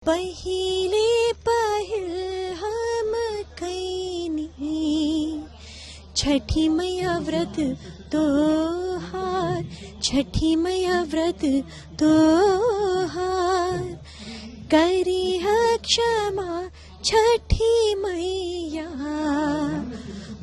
पहिले पहिल हम कैनी छठी मैया व्रत तोहार, छठी मैया व्रत तोहार। करी क्षमा छठी मैया,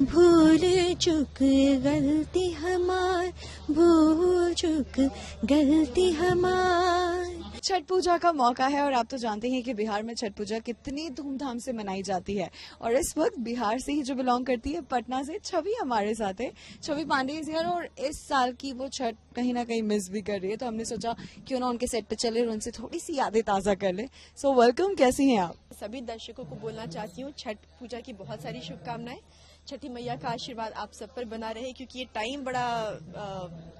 भूल चुक गलती हमार, भूल चुक गलती हमार। छठ पूजा का मौका है और आप तो जानते हैं कि बिहार में छठ पूजा कितनी धूमधाम से मनाई जाती है। और इस वक्त बिहार से ही जो बिलोंग करती है, पटना से छवि हमारे साथ है। छवि पांडे इज हियर और इस साल की वो छठ कहीं ना कहीं मिस भी कर रही है, तो हमने सोचा क्यों ना उनके सेट पे चले और उनसे थोड़ी सी यादें ताज़ा कर ले। सो वेलकम, कैसी हैं आप? सभी दर्शकों को बोलना चाहती हूँ छठ पूजा की बहुत सारी शुभकामनाएं। छठी मैया का आशीर्वाद आप सब पर बना रहे, क्योंकि ये टाइम बड़ा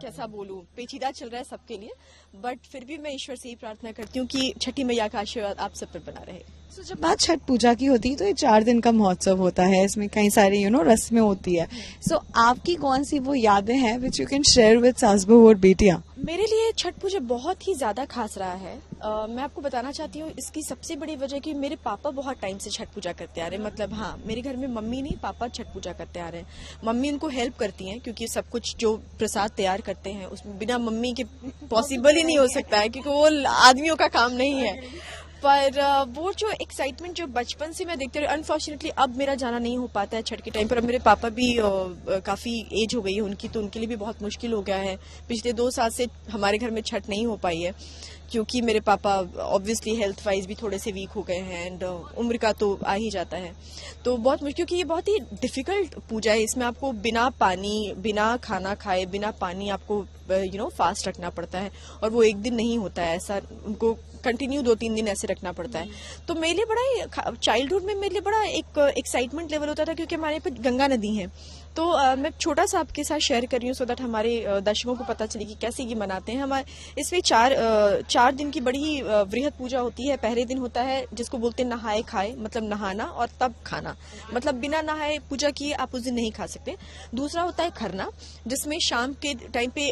कैसा बोलूं, पेचीदा चल रहा है सबके लिए, बट फिर भी मैं ईश्वर से ही प्रार्थना करती हूँ कि छठी मैया का आशीर्वाद आप सब पर बना रहे। तो जब बात छठ पूजा की होती है तो ये 4 दिन का महोत्सव होता है, इसमें कई सारी रस्में होती है। सो आपकी कौन सी वो यादें हैं which you can share with सास बहू और बेटियां? मेरे लिए छठ पूजा बहुत ही ज्यादा खास रहा है। मैं आपको बताना चाहती हूँ इसकी सबसे बड़ी वजह कि मेरे पापा बहुत टाइम से छठ पूजा करते आ रहे हैं। मतलब हाँ, मेरे घर में मम्मी नहीं, पापा छठ पूजा करते आ रहे हैं। मम्मी उनको हेल्प करती हैं क्योंकि सब कुछ जो प्रसाद तैयार करते हैं उसमें बिना मम्मी के पॉसिबल ही नहीं हो सकता है, क्योंकि वो आदमियों का काम नहीं है। पर वो जो एक्साइटमेंट जो बचपन से मैं देखती रही, अनफॉर्चुनेटली अब मेरा जाना नहीं हो पाता है छठ के टाइम पर। अब मेरे पापा भी काफी एज हो गई है उनकी, तो उनके लिए भी बहुत मुश्किल हो गया है। पिछले 2 साल से हमारे घर में छठ नहीं हो पाई है, क्योंकि मेरे पापा ऑब्वियसली हेल्थ वाइज भी थोड़े से वीक हो गए हैं एंड उम्र का तो आ ही जाता है। तो बहुत मुश्किल, क्योंकि ये बहुत ही डिफिकल्ट पूजा है। इसमें आपको बिना पानी, बिना खाना खाए, बिना पानी आपको फास्ट रखना पड़ता है, और वो एक दिन नहीं होता है ऐसा, उनको कंटिन्यू 2-3 दिन ऐसे रखना पड़ता है। तो मेरे लिए बड़ा चाइल्डहुड में मेरे लिए बड़ा एक एक्साइटमेंट लेवल होता था, क्योंकि हमारे पे गंगा नदी है। तो मैं छोटा सा आपके साथ शेयर कर रही हूँ सो दैट हमारे दर्शकों को पता चले कि कैसे ये मनाते हैं। हमारे इसमें 4 दिन की बड़ी ही वृहद पूजा होती है। पहले दिन होता है जिसको बोलते हैं नहाए खाए, मतलब नहाना और तब खाना, मतलब बिना नहाए पूजा किए आप उस दिन नहीं खा सकते। दूसरा होता है खरना, जिसमें शाम के टाइम पे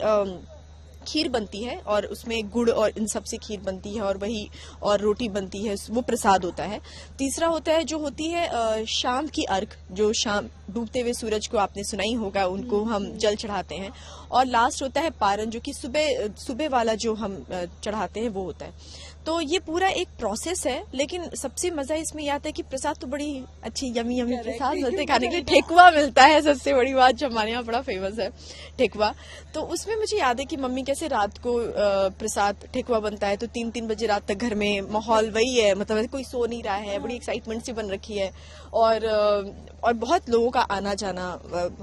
खीर बनती है और उसमें गुड़ और इन सब से खीर बनती है, और वही और रोटी बनती है, वो प्रसाद होता है। तीसरा होता है जो होती है शाम की अर्घ, जो शाम डूबते हुए सूरज को आपने सुना ही होगा, उनको हम जल चढ़ाते हैं। और लास्ट होता है पारण, जो कि सुबह वाला जो हम चढ़ाते हैं वो होता है। तो ये पूरा एक प्रोसेस है, लेकिन सबसे मजा इसमें यह आता है कि प्रसाद तो बड़ी अच्छी यमी प्रसाद मिलते हैं खाने के लिए। ठेकुआ मिलता है, सबसे बड़ी बात जो हमारे यहाँ बड़ा फेमस है, ठेकुआ। तो उसमें मुझे याद है कि मम्मी कैसे रात को प्रसाद ठेकुआ बनता है तो 3-3 बजे रात तक घर में माहौल वही है, मतलब कोई सो नहीं रहा है, बड़ी एक्साइटमेंट सी बन रखी है, और बहुत लोगों का आना जाना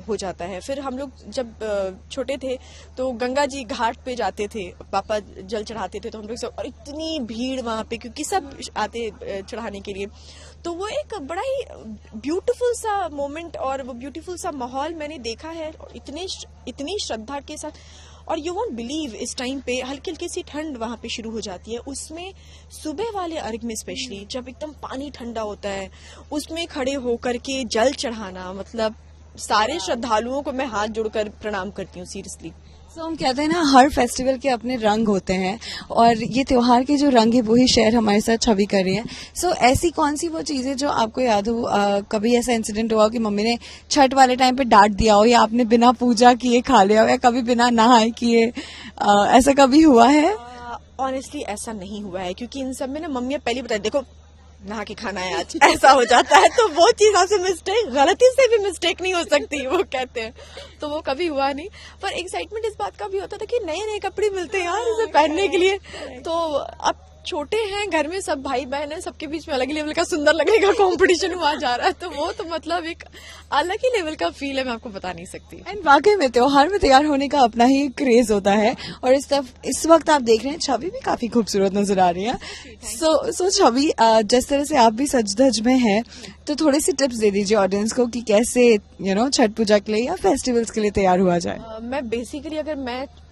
हो जाता है। फिर हम लोग जब छोटे थे तो गंगा जी घाट पे जाते थे, पापा जल चढ़ाते थे, तो हम लोग सब, और इतनी भीड़ वहां पे, क्योंकि सब आते चढ़ाने के लिए। तो वो एक बड़ा ही ब्यूटीफुल सा मोमेंट और वो ब्यूटीफुल सा माहौल मैंने देखा है, इतनी श्रद्धा के साथ। और यू वोंट बिलीव, इस टाइम पे हल्की हल्की सी ठंड वहां पे शुरू हो जाती है। उसमें सुबह वाले अर्घ में स्पेशली जब एकदम पानी ठंडा होता है, उसमें खड़े होकर के जल चढ़ाना, मतलब सारे श्रद्धालुओं को मैं हाथ जोड़कर प्रणाम करती हूँ सीरियसली। तो हम कहते हैं ना, हर फेस्टिवल के अपने रंग होते हैं, और ये त्योहार के जो रंग है वही शेयर हमारे साथ छवि कर रही है। सो ऐसी कौन सी वो चीजें जो आपको याद हो, कभी ऐसा इंसिडेंट हुआ कि मम्मी ने छठ वाले टाइम पे डांट दिया हो, या आपने बिना पूजा किए खा लिया हो, या कभी बिना नहाए किए, ऐसा कभी हुआ है? ऑनेस्टली ऐसा नहीं हुआ है, क्योंकि इन सब में ना मम्मी पहले बताई, देखो नहा के खाना है आज, ऐसा हो जाता है। तो वो चीज आपसे मिस्टेक, गलती से भी मिस्टेक नहीं हो सकती, वो कहते हैं। तो वो कभी हुआ नहीं। पर एक्साइटमेंट इस बात का भी होता था कि नए नए कपड़े मिलते हैं यार इसे पहनने के लिए। तो अब छोटे हैं घर में, सब भाई बहन हैं, सबके बीच में अलग ही लेवल का सुंदर लगने का कंपटीशन हुआ जा रहा है। तो वो तो मतलब एक अलग ही लेवल का फील है, मैं आपको बता नहीं सकती। एंड वाकई में त्योहार में तैयार होने का अपना ही क्रेज होता है, और इस वक्त आप देख रहे हैं छवि भी काफी खूबसूरत नजर आ रही है। सो छवि, जिस तरह से आप भी सज धज में हैं, तो थोड़ी सी टिप्स दे दीजिए ऑडियंस को कि कैसे छठ पूजा के लिए या फेस्टिवल्स के लिए तैयार हुआ जाए। मैं बेसिकली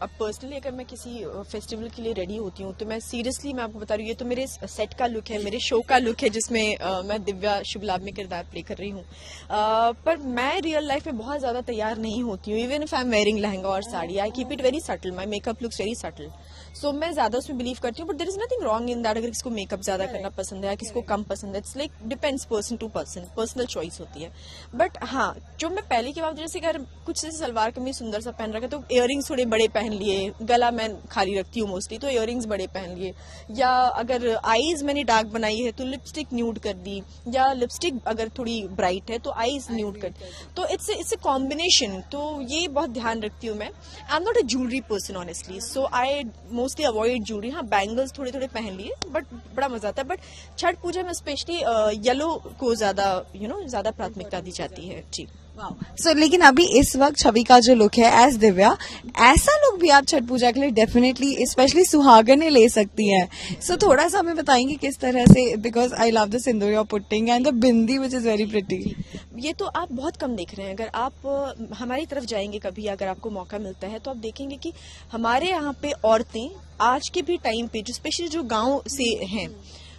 पर्सनली अगर मैं किसी फेस्टिवल के लिए रेडी होती हूँ तो मैं सीरियसली मैं आपको बता रही हूँ, ये तो मेरे सेट का लुक है, मेरे शो का लुक है, जिसमें मैं दिव्या शुभ लाभ में किरदार प्ले कर रही हूँ। पर मैं रियल लाइफ में बहुत ज्यादा तैयार नहीं होती हूँ। Even if I am wearing lehenga और sari, I keep it very subtle, my makeup looks very subtle. So मैं ज्यादा उसमें बिलीव करती हूँ, but there is nothing wrong in that अगर किसको मेकअप ज्यादा करना पसंद है या किसको कम पसंद है, it's like depends person to person, personal choice होती है। बट हाँ, जो मैं पहले की बात, जैसे अगर कुछ जैसे सलवार कमीज सुंदर सा पहन रखा तो इयररिंग्स थोड़े बड़े पहन लिए, गला मैं खाली रखती हूँ मोस्टली तो इयररिंग्स बड़े पहन लिए, या अगर आईज मैंने डार्क बनाई है तो लिपस्टिक न्यूड कर दी, या लिपस्टिक अगर थोड़ी ब्राइट है तो आईज न्यूड कर, तो इट्स ए कॉम्बिनेशन। तो ये बहुत ध्यान रखती हूँ मैं। I am not a jewellery person honestly, so I mostly avoid jewellery. हाँ, बैंगल्स थोड़े थोड़े पहन लिए, बट बड़ा मजा आता है। बट छठ पूजा में स्पेशली येलो को ज्यादा ज्यादा प्राथमिकता दी जाती है जी। सो लेकिन अभी इस वक्त छवि का जो लुक है एज दिव्या, ऐसा लुक भी आप छठ पूजा के लिए डेफिनेटली स्पेशली सुहागने ले सकती हैं। सो थोड़ा सा हमें बताएंगे किस तरह से, because I love the sindoor you are putting and the bindi which is very pretty. ये तो आप बहुत कम देख रहे हैं। अगर आप हमारी तरफ जाएंगे कभी, अगर आपको मौका मिलता है तो आप देखेंगे कि हमारे यहाँ पे औरतें आज के भी टाइम पे, जो स्पेशली जो गांव से हैं,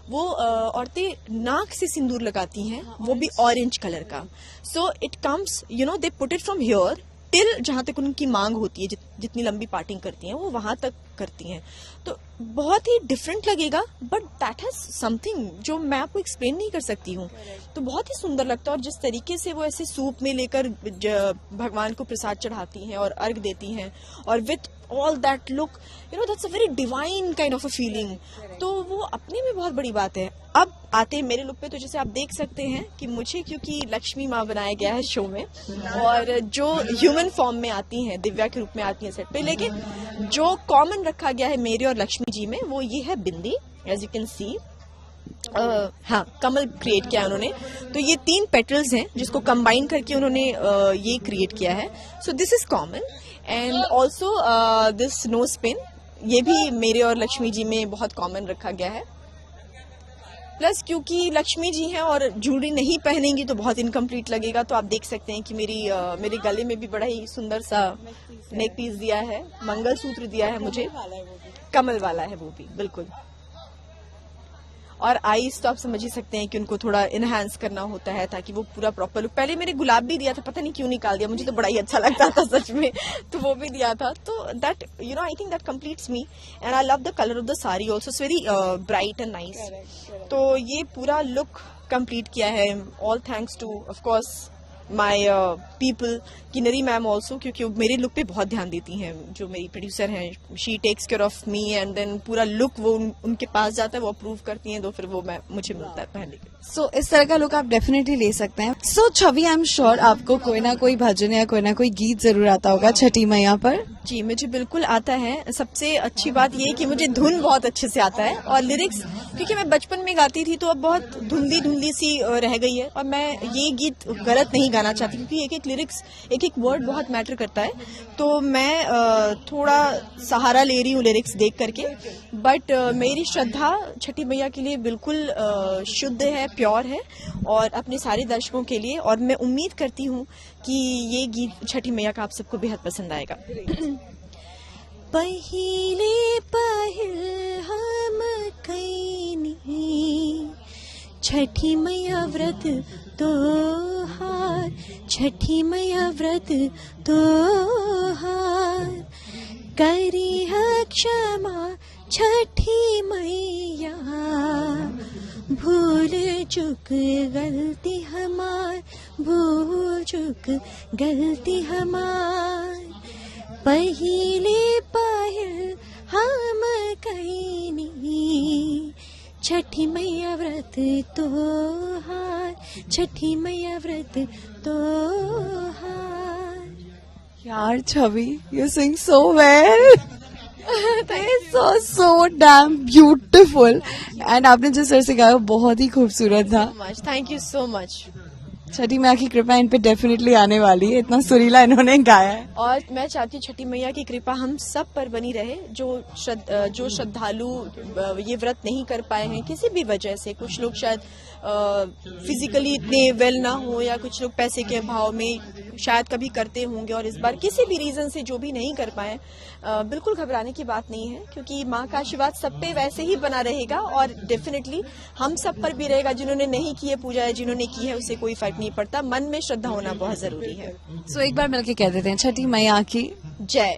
वो औरतें नाक से सिंदूर लगाती हैं, वो भी ऑरेंज कलर का। So it comes they put it from here till जहां तक उनकी मांग होती है, जितनी लंबी पार्टिंग करती हैं वो वहां तक करती हैं। तो बहुत ही डिफरेंट लगेगा, बट दैट हैज समथिंग जो मैं आपको एक्सप्लेन नहीं कर सकती हूँ। तो बहुत ही सुंदर लगता है। और जिस तरीके से वो ऐसे सूप में लेकर भगवान को प्रसाद चढ़ाती हैं और अर्घ देती हैं, और with all that look that's a very divine kind of a feeling. तो वो अपने में बहुत बड़ी बात है। अब आते हैं मेरे लुक पे, तो जैसे आप देख सकते हैं कि मुझे क्योंकि लक्ष्मी माँ बनाया गया है शो में, और जो ह्यूमन फॉर्म में आती हैं, दिव्या के रूप में आती हैं सेट पे, लेकिन जो कॉमन रखा गया है मेरे और लक्ष्मी जी में वो ये है बिंदी, एज यू कैन सी। हाँ, कमल क्रिएट किया उन्होंने। तो ये 3 पेटल्स हैं जिसको कंबाइन करके उन्होंने ये क्रिएट किया है। So this is common, and also this nose pin, ये भी मेरे और लक्ष्मी जी में बहुत कॉमन रखा गया है। प्लस क्योंकि लक्ष्मी जी हैं और ज्वेलरी नहीं पहनेंगी तो बहुत इनकम्प्लीट लगेगा, तो आप देख सकते हैं कि मेरे गले में भी बड़ा ही सुंदर सा नेक पीस दिया है, मंगलसूत्र दिया है मुझे, कमल वाला है वो भी बिल्कुल। और आईज तो आप समझ ही सकते हैं कि उनको थोड़ा इनहेंस करना होता है ताकि वो पूरा प्रॉपर लुक। पहले मेरे गुलाब भी दिया था, पता नहीं क्यों निकाल दिया, मुझे तो बड़ा ही अच्छा लगता था सच में, तो वो भी दिया था। तो that I think that completes me, and I love the colour of the sari also, it's very bright and nice. तो ये पूरा लुक कंप्लीट किया है, all thanks two of course my people, Kinnari ma'am also, क्योंकि मेरे लुक पे बहुत ध्यान देती हैं। जो मेरी प्रोड्यूसर हैं, she takes care of me, and then पूरा लुक वो उनके पास जाता है, वो अप्रूव करती हैं, तो फिर वो मुझे मिलता है पहनने के लिए। सो इस तरह का लुक आप डेफिनेटली ले सकते हैं। सो छवि, आई एम श्योर आपको कोई ना कोई भजन या कोई ना कोई गीत जरूर आता होगा छठी मैया पर। जी, मुझे बिल्कुल आता है। सबसे अच्छी बात ये कि मुझे धुन बहुत अच्छे से आता है, और लिरिक्स क्योंकि मैं बचपन में गाती थी तो अब बहुत धुंधली सी रह गई है, और मैं ये गीत गलत नहीं गाना चाहती क्योंकि एक एक लिरिक्स, एक एक वर्ड बहुत मैटर करता है। तो मैं थोड़ा सहारा ले रही हूँ लिरिक्स देख करके, बट मेरी श्रद्धा छठी मैया के लिए बिल्कुल शुद्ध है, प्योर है, और अपने सारे दर्शकों के लिए। और मैं उम्मीद करती हूँ कि ये गीत छठी मैया का आप सबको बेहद पसंद आएगा। पहिले पहिल हम कैनी छठी मैया व्रत तोहार, छठी मैया व्रत तोहार, करी है क्षमा छठी मैया, भूल चुक गलती हमार, भूल चुक गलती हमार, पहिले पहिल हम कैनी छठी मैया व्रत तोहार, छठी मैया व्रत तोहार। यार Chhavi, you sing so well, so damn beautiful, and आपने जिस तरह से गाया बहुत ही खूबसूरत था। Thank you so much. छठी मैया की कृपा इन पे डेफिनेटली आने वाली है, इतना सुरीला इन्होंने गाया है। और मैं चाहती हूँ छठी मैया की कृपा हम सब पर बनी रहे, जो श्रद्धालु ये व्रत नहीं कर पाए हैं किसी भी वजह से। कुछ लोग शायद फिजिकली इतने वेल ना हो, या कुछ लोग पैसे के अभाव में शायद कभी करते होंगे, और इस बार किसी भी रीजन से जो भी नहीं कर पाए, बिल्कुल घबराने की बात नहीं है, क्योंकि माँ का आशीर्वाद सब पे वैसे ही बना रहेगा, और डेफिनेटली हम सब पर भी रहेगा। जिन्होंने नहीं की है पूजा, या जिन्होंने की है उससे कोई फर्क नहीं पड़ता, मन में श्रद्धा होना बहुत जरूरी है। सो एक बार मिलके कह देते हैं, छठी मैया की जय।